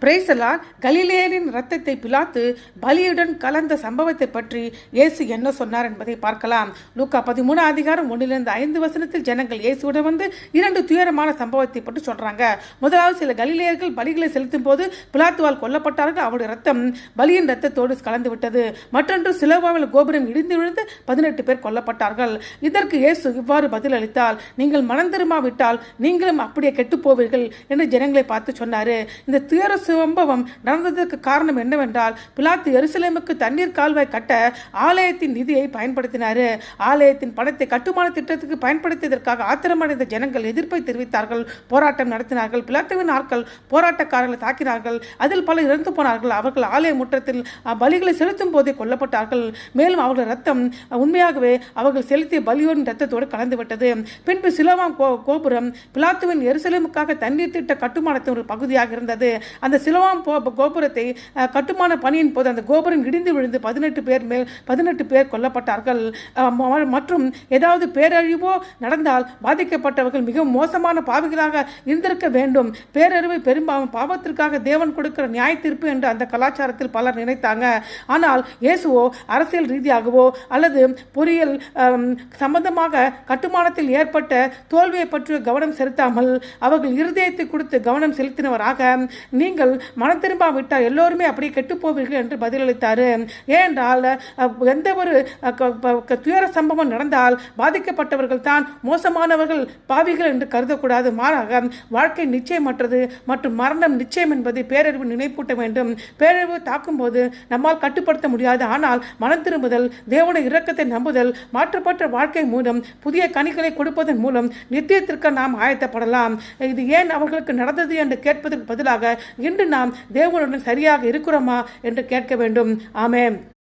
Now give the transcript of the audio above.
பிரேசலார் கலிலேயரின் இரத்தத்தை பிலாத்து பலியுடன் கலந்த சம்பவத்தை பற்றி இயேசு என்ன சொன்னார் என்பதை பார்க்கலாம். லூக்கா 13:1-5 ஜனங்கள் இயேசுவிடம் வந்து 2 துயரமான சம்பவத்தை பற்றி சொல்றாங்க. முதலாவது, சில கலிலேயர்கள் பலிகளை செலுத்தும் போது பிலாத்துவால் கொல்லப்பட்டார்கள். அவருடைய ரத்தம் பலியின் ரத்தத்தோடு கலந்து விட்டது. மற்றொன்று, சிலுவையில் கோபுரம் இடிந்து விழுந்து 18 பேர் கொல்லப்பட்டார்கள். இதற்கு இயேசு இவ்வாறு பதில் அளித்தால், நீங்கள் மனம் திரும்பாவிட்டால் நீங்களும் அப்படியே கெட்டு போவீர்கள் என்று ஜனங்களை பார்த்து சொன்னாரு. இந்த துயர சம்பவம் நடந்ததற்கு காரணம் என்னவென்றால், பிலாத்து எருசலேமுக்கு தண்ணீர் கால்வாய் கட்ட ஆலயத்தின் நிதியை பயன்படுத்தினாரு. ஆலயத்தின் பணத்தை கட்டுமான திட்டத்துக்கு பயன்படுத்தியதற்காக ஆத்திரமடைந்த ஜனங்கள் எதிர்ப்பை தெரிவித்தார்கள், போராட்டம் நடத்தினார்கள். பிலாத்துவின் ஆட்கள் போராட்டக்காரர்களை தாக்கினார்கள். அதில் பலர் இறந்து போனார்கள். அவர்கள் ஆலய முற்றத்தில் பலிகளை செலுத்தும் போதே கொல்லப்பட்டார்கள். மேலும் அவர்கள் ரத்தம் உண்மையாகவே அவர்கள் செலுத்திய பலியோரின் ரத்தத்தோடு கலந்துவிட்டது. பின்பு சிலோவாம் கோபுரம் பிலாத்துவின் எருசலேமுக்காக தண்ணீர் திட்ட கட்டுமானத்தின் ஒரு பகுதியாக இருந்தது. அந்த சிலோவாம் கோபுரத்தை கட்டுமான பணியின் போது அந்த கோபுரம் இடிந்து விழுந்து 18 பேர் கொல்லப்பட்டார்கள். மற்றும் ஏதாவது பேரழிவோ நடந்தால் பாதிக்கப்பட்டவர்கள் மிகவும் மோசமான பாவிகளாக இருந்திருக்க வேண்டும். பேரழிவை பெரும்பாலும் பாவத்திற்காக தேவன் கொடுக்கிற நியாய தீர்ப்பு என்று அந்த கலாச்சாரத்தில் பலர் நினைத்தாங்க. ஆனால் இயேசுவோ அரசியல் ரீதியாகவோ அல்லது பொறியியல் சம்பந்தமாக கட்டுமானத்தில் ஏற்பட்ட தோல்வியை பற்றி கவனம் செலுத்தாமல் அவர்கள் இருதயத்தை கொடுத்து கவனம் செலுத்தினவராக, நீங்கள் மனம் திரும்பாவிட்டால் எல்லோருமே அப்படியே கெட்டுப்போவீர்கள் என்று பதிலளித்தார். ஏனென்றால் எந்த ஒரு துயர சம்பவம் நடந்தால் பாதிக்கப்பட்டவர்கள் தான் மோசமானவர்கள், பாவிகள் என்று கருதக்கூடாது. மாறாக வாழ்க்கை நிச்சயமற்றது மற்றும் மரணம் நிச்சயம் என்பதை பேரறிவு நினைப்பூட்ட வேண்டும். பேரறிவு தாக்கும் போது நம்மால் கட்டுப்படுத்த முடியாது. ஆனால் மனம் திரும்புதல், தேவனுடைய இரக்கத்தை நம்புதல், மாற்றப்பட்ட வாழ்க்கை மூலம் புதிய கனிகளை கொடுப்பதன் மூலம் நித்தியத்திற்கு நாம் ஆயத்தப்படலாம். இது ஏன் அவர்களுக்கு நடந்தது என்று கேட்பதற்கு பதிலாக, இன்று நாம் தேவனுடன் சரியாக இருக்கிறோமா என்று கேட்க வேண்டும். ஆமென்.